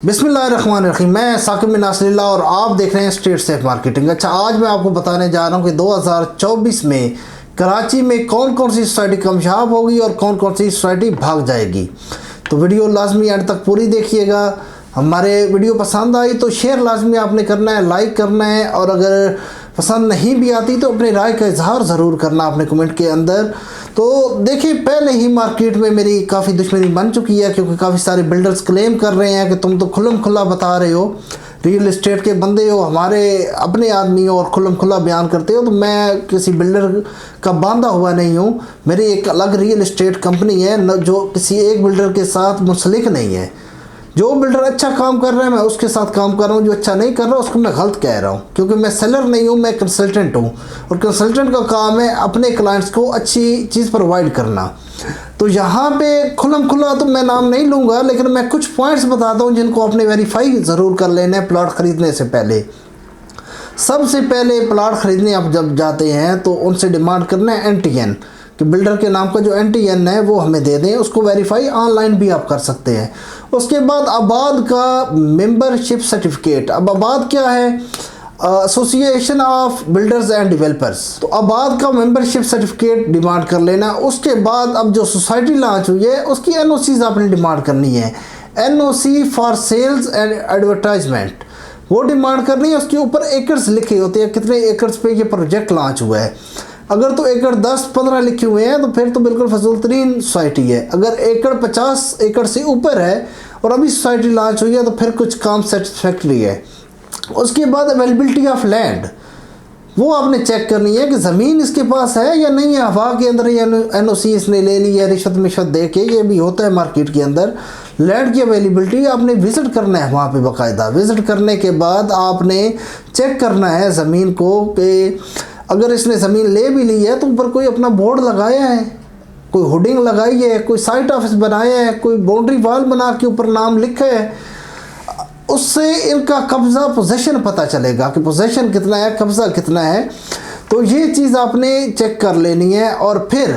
बिस्मिल्लाहिर्रहमानिर्रहीम। मैं साकिब बिन नासिरुल्लाह और आप देख रहे हैं स्ट्रीट सेफ मार्केटिंग। अच्छा, आज मैं आपको बताने जा रहा हूं कि 2024 में कराची में कौन कौन सी सोसाइटी कामयाब होगी और कौन कौन सी सोसाइटी भाग जाएगी। तो वीडियो लाजमी एंड तक पूरी देखिएगा। हमारे वीडियो पसंद आई तो शेयर लाजमी आपने करना है, लाइक करना है, और अगर पसंद नहीं भी आती तो अपनी राय का इजहार ज़रूर करना अपने कमेंट के अंदर। तो देखिए, पहले ही मार्केट में मेरी काफ़ी दुश्मनी बन चुकी है, क्योंकि काफ़ी सारे बिल्डर्स क्लेम कर रहे हैं कि तुम तो खुल्लम खुल्ला बता रहे हो, रियल इस्टेट के बंदे हो, हमारे अपने आदमी हो और खुल्लम खुल्ला बयान करते हो। तो मैं किसी बिल्डर का बांधा हुआ नहीं हूँ। मेरी एक अलग रियल इस्टेट कंपनी है, जो किसी एक बिल्डर के साथ मुंसलिक नहीं है। जो बिल्डर अच्छा काम कर रहा है मैं उसके साथ काम कर रहा हूँ, जो अच्छा नहीं कर रहा उसको मैं गलत कह रहा हूँ, क्योंकि मैं सेलर नहीं हूँ, मैं कंसल्टेंट हूँ। और कंसल्टेंट का काम है अपने क्लाइंट्स को अच्छी चीज़ प्रोवाइड करना। तो यहाँ पे खुल्लम खुल्ला तो मैं नाम नहीं लूँगा, लेकिन मैं कुछ पॉइंट्स बताता हूँ जिनको आपने वेरीफाई ज़रूर कर लेना है प्लॉट ख़रीदने से पहले। सबसे पहले प्लॉट ख़रीदने आप जब जाते हैं तो उनसे डिमांड करना है NTN, कि बिल्डर के नाम का जो NTN है वो हमें दे दें। उसको वेरीफाई ऑनलाइन भी आप कर सकते हैं। उसके बाद आबाद का मेंबरशिप सर्टिफिकेट। अब आबाद क्या है? Association of builders and developers. तो आबाद का मेंबरशिप सर्टिफिकेट डिमांड कर लेना। उसके बाद अब जो सोसाइटी लॉन्च हुई है उसकी NOCs आपने डिमांड करनी है। NOC for sales and advertisement वो डिमांड करनी है। उसके ऊपर एकर्स लिखे होते हैं, कितने एकर्स पे ये प्रोजेक्ट लॉन्च हुआ है। अगर तो एकड़ 10-15 लिखे हुए हैं तो फिर तो बिल्कुल फजूल तरीन सोसाइटी है। अगर एकड़ 50 एकड़ से ऊपर है और अभी सोसाइटी लॉन्च हुई है तो फिर कुछ काम सेटिस्फैक्ट्री है। उसके बाद अवेलेबिलिटी ऑफ लैंड, वो आपने चेक करनी है कि ज़मीन इसके पास है या नहीं है। हवा के अंदर या NOC इसने ले ली है रिश्वत मिश्वत दे के, ये भी होता है मार्केट के अंदर। लैंड की अवेलेबिलिटी आपने विज़िट करना है वहाँ पे बाकायदा। विज़िट करने के बाद आपने चेक करना है ज़मीन को कि अगर इसने ज़मीन ले भी ली है तो ऊपर कोई अपना बोर्ड लगाया है, कोई होर्डिंग लगाई है, कोई साइट ऑफिस बनाया है, कोई बाउंड्री वाल बना के ऊपर नाम लिखा है। उससे इनका कब्ज़ा पोजेशन पता चलेगा कि पोजेशन कितना है, कब्ज़ा कितना है। तो ये चीज़ आपने चेक कर लेनी है। और फिर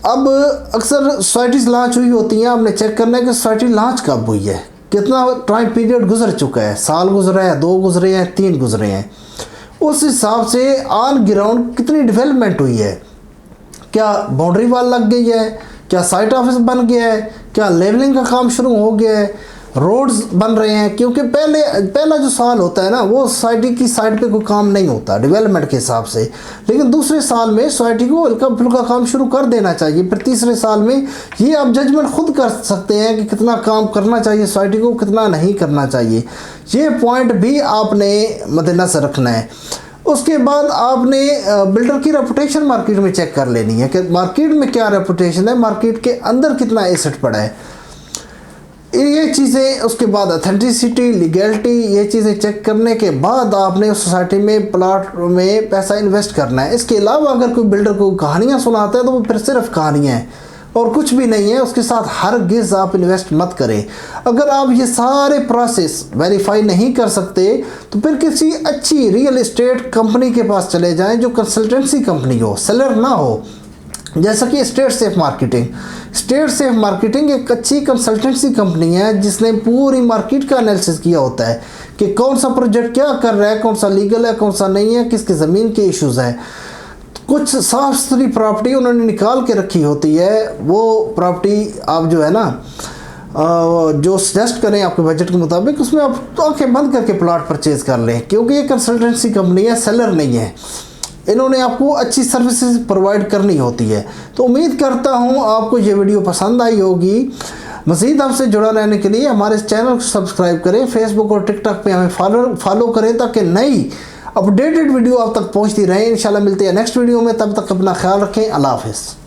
अब अक्सर सोसाइटीज़ लॉन्च हुई होती हैं, आपने चेक करना है कि सोसाइटी लॉन्च कब हुई है, कितना टाइम पीरियड गुजर चुका है, साल गुजरा है, 2 गुजरे हैं, 3 गुजरे हैं। उस हिसाब से ऑन ग्राउंड कितनी डेवलपमेंट हुई है, क्या बाउंड्री वाल लग गई है, क्या साइट ऑफिस बन गया है, क्या लेवलिंग का काम शुरू हो गया है, रोड्स बन रहे हैं। क्योंकि पहला जो साल होता है ना, वो सोसाइटी की साइड पे कोई काम नहीं होता डेवलपमेंट के हिसाब से, लेकिन दूसरे साल में सोसाइटी को हल्का फुल्का काम शुरू कर देना चाहिए। फिर तीसरे साल में ये आप जजमेंट खुद कर सकते हैं कि कितना काम करना चाहिए सोसाइटी को, कितना नहीं करना चाहिए। ये पॉइंट भी आपने मद्देनजर रखना है। उसके बाद आपने बिल्डर की रेपुटेशन मार्केट में चेक कर लेनी है कि मार्केट में क्या रेपुटेशन है, मार्केट के अंदर कितना एसेट पड़ा है, ये चीज़ें। उसके बाद ऑथेंटिसिटी, लीगैलिटी, ये चीज़ें चेक करने के बाद आपने उस सोसाइटी में प्लॉट में पैसा इन्वेस्ट करना है। इसके अलावा अगर कोई बिल्डर को कहानियाँ सुनाता है तो वो फिर सिर्फ कहानियाँ हैं और कुछ भी नहीं है, उसके साथ हरगिज़ आप इन्वेस्ट मत करें। अगर आप ये सारे प्रोसेस वेरीफाई नहीं कर सकते तो फिर किसी अच्छी रियल इस्टेट कंपनी के पास चले जाएं, जो कंसल्टेंसी कंपनी हो, सेलर ना हो। जैसा कि street safe marketing. Street safe marketing एक अच्छी कंसल्टेंसी कंपनी है जिसने पूरी मार्केट का एनालिसिस किया होता है कि कौन सा प्रोजेक्ट क्या कर रहा है, कौन सा लीगल है, कौन सा नहीं है, किसके ज़मीन के इश्यूज़ हैं। कुछ साफ सुथरी प्रॉपर्टी उन्होंने निकाल के रखी होती है। वो प्रॉपर्टी आप जो है ना, जो सजेस्ट करें आपके बजट के मुताबिक, उसमें आप तो आंखें बंद करके प्लॉट परचेज़ कर लें, क्योंकि ये कंसल्टेंसी कंपनी है, सेलर नहीं है। इन्होंने आपको अच्छी सर्विसेज प्रोवाइड करनी होती है। तो उम्मीद करता हूँ आपको ये वीडियो पसंद आई होगी। मज़ीद हमसे जुड़ा रहने के लिए हमारे चैनल को सब्सक्राइब करें, फेसबुक और टिकटॉक पे हमें फॉलो करें, ताकि नई अपडेटेड वीडियो आप तक पहुँचती रहे। इंशाल्लाह मिलते हैं नेक्स्ट वीडियो में, तब तक अपना ख्याल रखें। अल्लाह हाफ़िज़।